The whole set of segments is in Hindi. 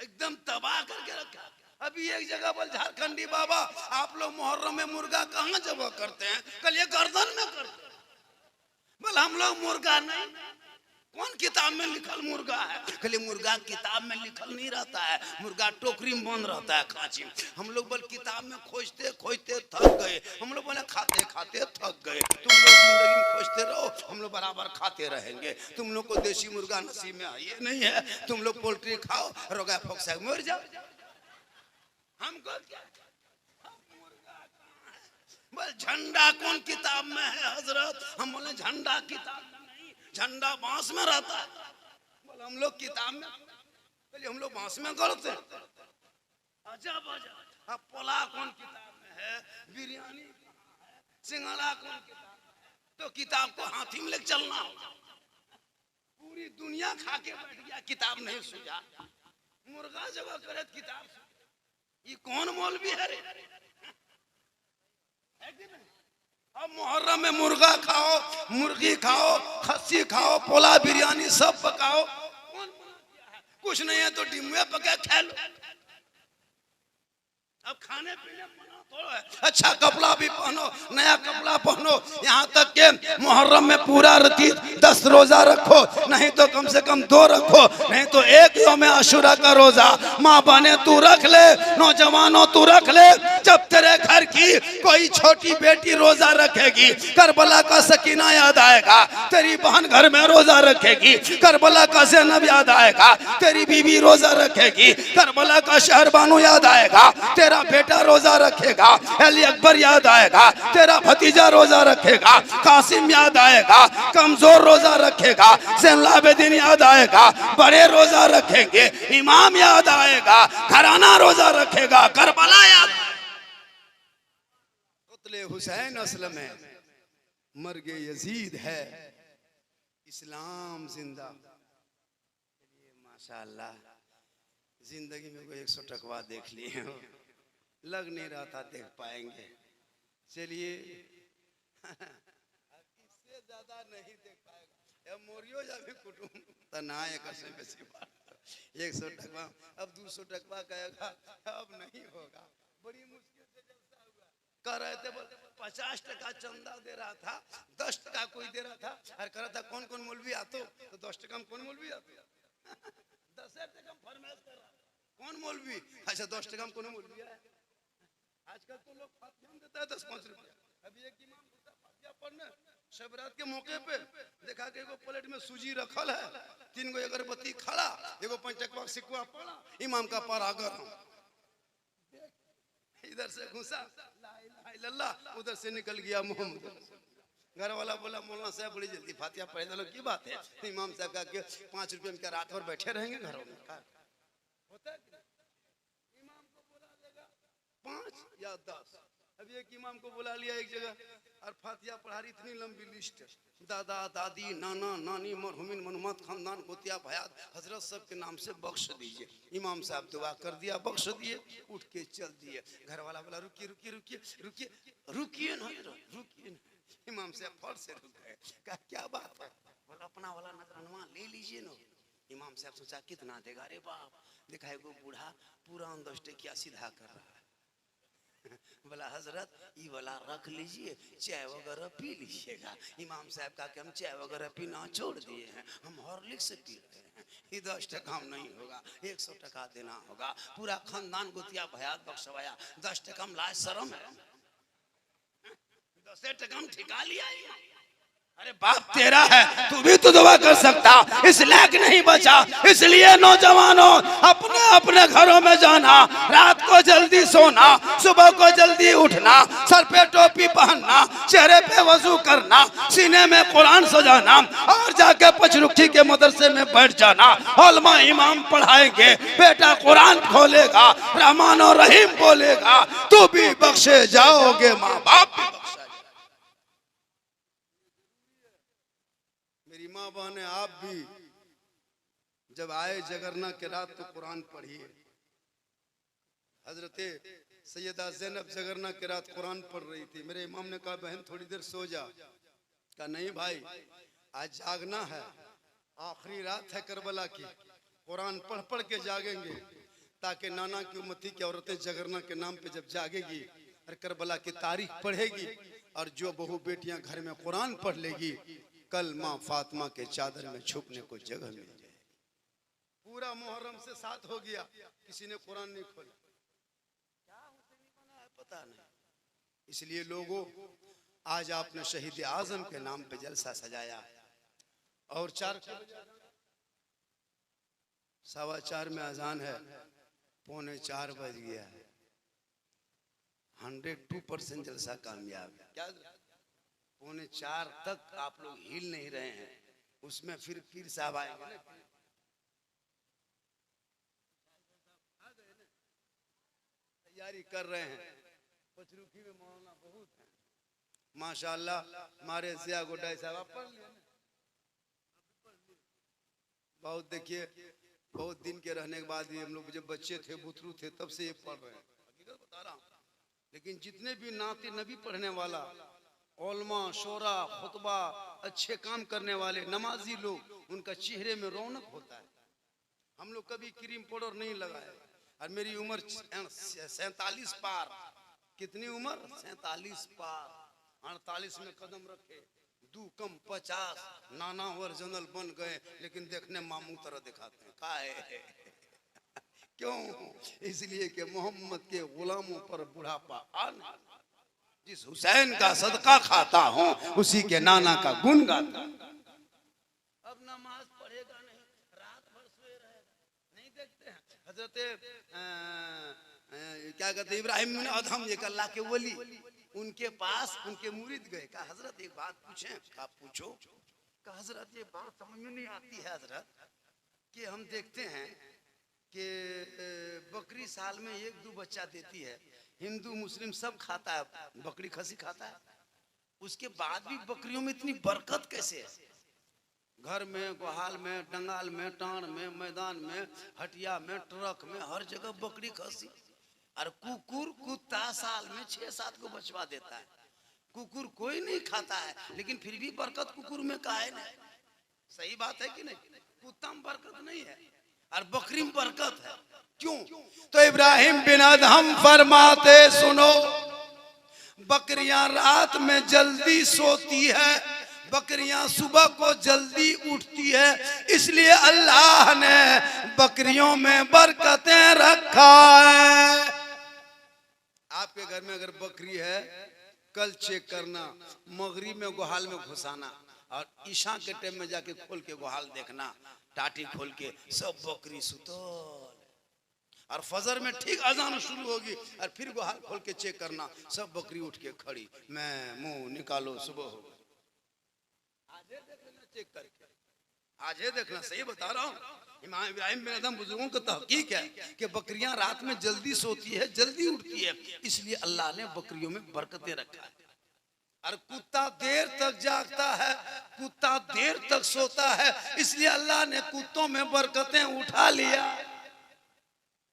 एकदम तबाह करके रखा। अभी एक जगह पर झारखंडी बाबा, आप लोग मुहर्रम में मुर्गा कहाँ जबह करते हैं? कल ये गर्दन में करते हैं। बोल हम लोग मुर्गा नहीं, कौन किताब में लिखल मुर्गा है? कल मुर्गा किताब में लिखल नहीं रहता है, मुर्गा टोकरी में बंद रहता है खांची में। हम लोग बोल किताब में खोजते खोजते थक गए, हम लोग बोले खाते खाते थक गए। तुम लोग जिंदगी में खोजते रहो, हम लोग बराबर खाते रहेंगे। तुम लोग को देसी मुर्गा नसीब में ये नहीं है, तुम लोग पोल्ट्री खाओ, रोगा फोक्सा मर जाओ। हमको क्या? बोल झंडा कौन किताब में है हजरत? हम बोले झंडा किताब में नहीं, झंडा बांस में रहता है। बोले हम लोग किताब में, बोले हम लोग बांस में गढ़ते हैं। अजब अजब। अब पोला कौन किताब में है, बिरयानी सिंघड़ा कौन किताब में है? तो किताब को हाथी में लेकर चलना होगा। पूरी दुनिया खा के बैठ गया, किताब नहीं सूझा। मुर्गा जगह करे किताब, ये कौन मौलवी है रे? अब मुहर्रम में मुर्गा खाओ, मुर्गी खाओ, खस्सी खाओ, पोला बिरयानी सब पकाओ, कौन मना किया है? कुछ नहीं है तो डिमुए पका खा लो। अब खाने पीने मना थोड़ा है। अच्छा कपड़ा भी पहनो, नया कपड़ा पहनो, यहाँ तक के मुहर्रम में पूरा रतीब 10 रोजा रखो, नहीं तो कम से कम 2 रखो, नहीं तो एक यौम आशुरा का रोजा। माँ बहने तू रख ले, नौजवानों तू रख ले। जब तेरे घर की कोई छोटी बेटी रोजा रखेगी, करबला का सकीना याद आएगा। तेरी बहन घर में रोजा रखेगी, करबला का ज़ैनब याद आएगा। तेरी बीवी रोजा रखेगी, करबला का शहरबानो याद आएगा। तेरा बेटा रोजा रखेगा, अली अकबर याद आएगा। तेरा भतीजा रोजा रखेगा, कासिम याद आएगा। कमजोर रोजा रखेगा, ज़ैनुलाबदीन याद आएगा। बड़े रोजा रखेंगे, इमाम याद आएगा। घराना रोजा रखेगा, करबला याद। कुतले हुसैन असल में मर्गे यजीद है, इस्लाम जिंदा। माशाअल्लाह, जिंदगी में कोई 100 टकवा देख लिए हो, लग नहीं रहा था देख पाएंगे। चलिए इससे ज्यादा नहीं देख पाएगा। मोरियो जा भी कुटुम तना एक से बेसी बात 100 टकवा, अब 200 टकवा कहेगा, अब नहीं होगा। बड़ी मुश्किल से जलसा हुआ। कह रहे थे 50 टका चंदा दे रहा था, 10 टका कोई दे रहा था, और कह रहा था कौन कौन मौलवी आते हो, तो 10 टका में कौन मौलवी आते? 10 टका फरमाइश कर रहा, कौन मौलवी? अच्छा 10 टका में कौन मौलवी है? आजकल तो लोग फातिहा देता है 10-5 रुपया। अभी एक इमाम फातिहा पढ़ने शबरात के मौके पे देखा कि एगो प्लेट में सूजी रखल है, 3 गो अगरबत्ती खड़ा, एगो 5 टकवा सिक्का पड़ा, इमाम का पारा गरम। इधर से घुसा ला इलाहा इल्लल्लाह, उधर से निकल गया मोहम्मद। घर वाला बोला मौलाना साहब बड़ी जल्दी फातिहा पढ़ दो, की बात है? इमाम साहब का 5 रुपये में क्या रात भर बैठे रहेंगे घरों में? होता है 5 या 10। अभी एक इमाम को बुला लिया एक जगह, और फातिहा पढ़ा रही, इतनी लंबी लिस्ट, दादा दादी नाना नानी मरहुमीन मनुमत खानदान गोतिया भयात हजरत सब के नाम से बख्श दीजिए। इमाम साहब दुआ कर दिया, बख्श दिए, उठ के चल दिए। घर वाला बोला रुकिए रुकिए रुकिए रुकिए रुकिए ना, रुकिए। इमाम साहब फट से रुक गए। कहा क्या बात है? बोला अपना वाला नजरानवा ले लीजिए ना। इमाम साहब सोचा कितना देगा रे बाप, देखा एगो बूढ़ा पूरा 10 टकिया सीधा कर रहा है। बोला हजरत ये वाला रख लीजिए, चाय वगैरह पी लीजिएगा। इमाम साहब का कि हम चाय वगैरह पीना छोड़ दिए हैं, हम हॉर्लिक्स से पी रहे हैं। ये 10 टका हम नहीं होगा, 100 टका देना होगा। पूरा खानदान गोतिया भयात बख्शवाया, 10 टका में लाज शर्म है? 10 टका में ठिका लिया। अरे बाप तेरा है, तू भी तो दुआ कर सकता, इस लायक नहीं बचा। इसलिए नौजवानों अपने अपने घरों में जाना, रात को जल्दी सोना, सुबह को जल्दी उठना, सर पे टोपी पहनना, चेहरे पे वजू करना, सीने में कुरान सजाना, और जाके पचरुखी के मदरसे में बैठ जाना। उलमा इमाम पढ़ाएंगे, बेटा कुरान खोलेगा, रहमान और रहीम बोलेगा, तू भी बख्शे जाओगे, माँ बाप भी बख्शा। मेरी माँ बहने आप भी जब आए जगरना के रात तो कुरान पढ़िए। हजरत सैयदा ज़ैनब जगरना के रात कुरान पढ़ रही थी। मेरे इमाम ने कहा बहन थोड़ी देर सो जा। कहा नहीं भाई आज जागना है, आखिरी रात है करबला की, कुरान पढ़ पढ़ के जागेंगे। ताकि नाना की उम्मती की औरतें जगरना के नाम पे जब जागेगी और करबला की तारीख पढ़ेगी और जो बहू बेटियां घर में कुरान पढ़ लेगी, कल माँ फातिमा के चादर में छुपने को जगह मिल जाएगी। पूरा मुहर्रम से साथ हो गया, किसी ने कुरान नहीं खोला, क्या हुसैनी बना है पता नहीं। इसलिए लोगों, आज आपने शहीद आजम के नाम पे जलसा सजाया और 4:15 में अजान है, 3:45 बज गया है। 102% जलसा कामयाब है। क्या 3:45 तक आप लोग हिल नहीं रहे हैं, उसमें फिर पीर साहब आएंगे, तैयारी कर रहे हैं। पचरुखी में मौलाना बहुत है माशाल्लाह। हमारे जिया गोडाई साहब पढ़ लिए बहुत, देखिए बहुत दिन के रहने के बाद भी हम लोग जब बच्चे थे, बुतरू थे, तब से ये पढ़ रहे हैं, हकीकत बता रहा हूँ। लेकिन जितने भी नाते नबी पढ़ने वाला, ओलमा, शोरा, खुतबा, अच्छे काम करने वाले नमाजी लोग, उनका चेहरे में रौनक होता है। हम लोग कभी क्रीम पाउडर नहीं लगाए और मेरी उम्र 47 पार। कितनी उम्र? 47 पार। 48 में कदम रखे, 2 कम 50, नाना ओरिजिनल बन गए, लेकिन देखने मामू तरह दिखाते हैं। का है क्यों? इसलिए कि मोहम्मद के गुलामों पर बुढ़ापा आना। जिस हुसैन का सदका खाता हूँ, उसी के नाना का गुण गाता हूं। अब नमाज पढ़ेगा नहीं, रात भर सोए रहेगा, नहीं देखते हैं हजरत क्या कहते इब्राहिम बिन अदहम, एक अल्लाह के वली, उनके पास उनके मुरीद गए, कहा हजरत एक बात पूछें? कहा पूछो। कहा हजरत ये बात समझ में नहीं आती है हजरत, कि हम देखते हैं कि बकरी साल में 1-2 बच्चा देती है, हिंदू मुस्लिम सब खाता है, बकरी खसी खाता है, उसके बाद भी बकरियों में इतनी बरकत कैसे है? घर में, गोहाल में, डंगाल में, टाण में, मैदान में, हटिया में, ट्रक में, हर जगह बकरी खसी। और कुत्ता साल में 6-7 को बचवा देता है। कुकुर कोई नहीं खाता है, लेकिन फिर भी बरकत कुकुर में का है ना? सही बात है कि नहीं? कुत्ता में बरकत नहीं है और बकरी में बरकत है। क्यों? तो इब्राहिम बिन अदहम फरमाते, सुनो, बकरियां रात में जल्दी सोती है, बकरियां सुबह को जल्दी उठती है, इसलिए अल्लाह ने बकरियों में बरकतें रखा है। आपके घर में अगर बकरी है, कल चेक करना, मगरिब में गोहाल में घुसाना और ईशा के टाइम में जाके खोल के गोहाल देखना, टाटी खोल के सब बकरी सुतल, और फजर में ठीक अजान शुरू होगी और फिर गोहाल खोल के चेक करना, सब बकरी उठ के खड़ी, मैं मुंह निकालो, सुबह हो गई। आज देख लेना चेक करके, आज देखना, सही बता रहा हूँ। इमाम इब्राहिम बिन अदहम बुजुर्गों का तहकीक है कि बकरियां रात में जल्दी सोती है, जल्दी उठती है, इसलिए अल्लाह ने बकरियों में बरकतें रखा है। और कुत्ता देर तक जागता है, कुत्ता देर तक सोता है, इसलिए अल्लाह ने कुत्तों में बरकतें उठा लिया।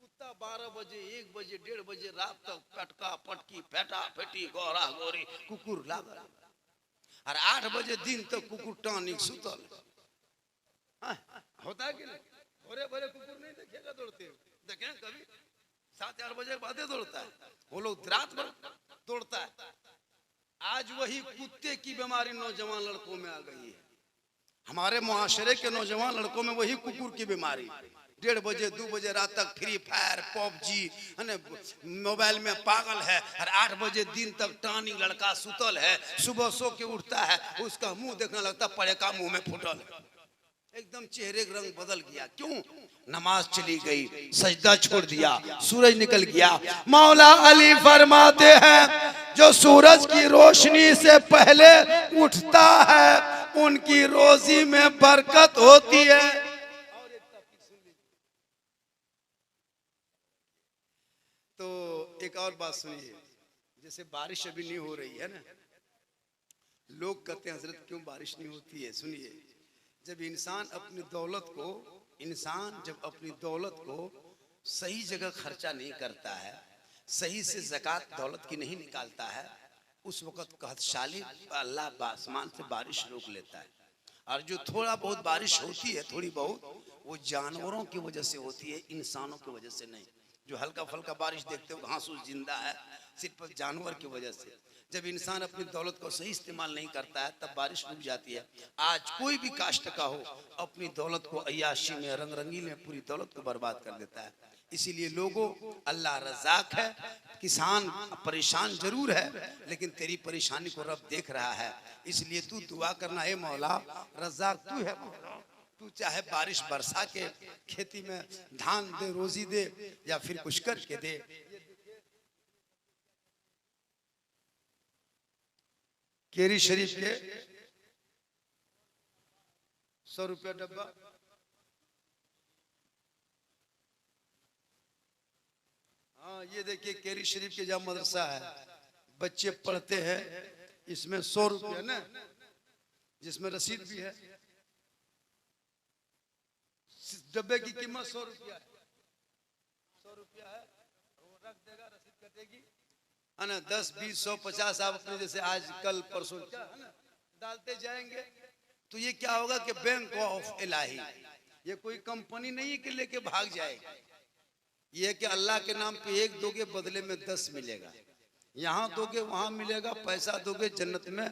कुत्ता 12 बजे, 1 बजे, 1:30 बजे रात तक पटका पटकी, फेटा फेटी, गोरा गोरी कुकुर लगा, और 8 बजे दिन तक कुकुर टानिक सुतल। होता है कि नहीं? भोरे भोरे कुकुर नहीं देखेगा दौड़ते, देखे कभी? 7-8 बजे के बाद दौड़ता है, वो लोग रात भर दौड़ता है। आज वही कुत्ते की बीमारी नौजवान लड़कों में आ गई है। हमारे मुआशरे के नौजवान लड़कों में वही कुकुर की बीमारी, 1:30 बजे 2 बजे रात तक फ्री फायर, पबजी, मोबाइल में पागल है, और 8 बजे दिन तक टानी लड़का सुतल है, सुबह सो के उठता है, उसका मुंह देखने लगता पड़े का मुंह में फुटल है, एकदम चेहरे का रंग बदल गया। क्यों? नमाज चली गई, सजदा छोड़ दिया, सूरज निकल गया। मौला अली फरमाते हैं, जो सूरज की रोशनी से पहले उठता है, उनकी रोजी में बरकत होती है। तो एक और बात सुनिए, जैसे बारिश अभी नहीं हो रही है ना, लोग कहते हैं हजरत क्यों बारिश नहीं होती है? सुनिए, जब इंसान जब अपनी दौलत को सही जगह खर्चा नहीं करता है, सही से ज़कात दौलत की नहीं निकालता है, उस वक़्त कहतशाली अल्लाह आसमान से बारिश रोक लेता है। और जो थोड़ा बहुत बारिश होती है, थोड़ी बहुत, वो जानवरों की वजह से होती है, इंसानों की वजह से नहीं। जो हल्का फल्का बारिश देखते हो घास फूस जिंदा है, सिर्फ जानवर की वजह से। जब इंसान अपनी दौलत को सही इस्तेमाल नहीं करता है तब बारिश रुक जाती है। आज कोई भी कास्ट का हो अपनी दौलत को अय्याशी में, रंग रंगील में पूरी दौलत को बर्बाद कर देता है। इसीलिए लोगों, अल्लाह रज़ाक है, किसान परेशान जरूर है लेकिन तेरी परेशानी को रब देख रहा है। इसलिए तू दुआ करना, है मौला रज़ाक तू है, तू चाहे बारिश बरसा के खेती में धान दे, रोजी दे, या फिर कुछ करके दे। केरी शरीफ के 100 रुपया डब्बा। हाँ ये देखिए केरी शरीफ के जहाँ मदरसा है, बच्चे पढ़ते हैं, इसमें 100 रुपया ना, जिसमें रसीद भी है। डब्बे की कीमत 100 रुपया है, 100 रुपया है, वो रख देगा, रसीद कटेगी है ना। 10 20 100 50 आप अपने जैसे आज कल परसों क्या है ना डालते जाएंगे। तो ये क्या होगा कि बैंक ऑफ इलाही, ये कोई कंपनी नहीं है कि लेके भाग जाएगा। ये कि अल्लाह के नाम पे एक दोगे बदले में 10 मिलेगा, यहाँ दोगे वहां मिलेगा, पैसा दोगे जन्नत में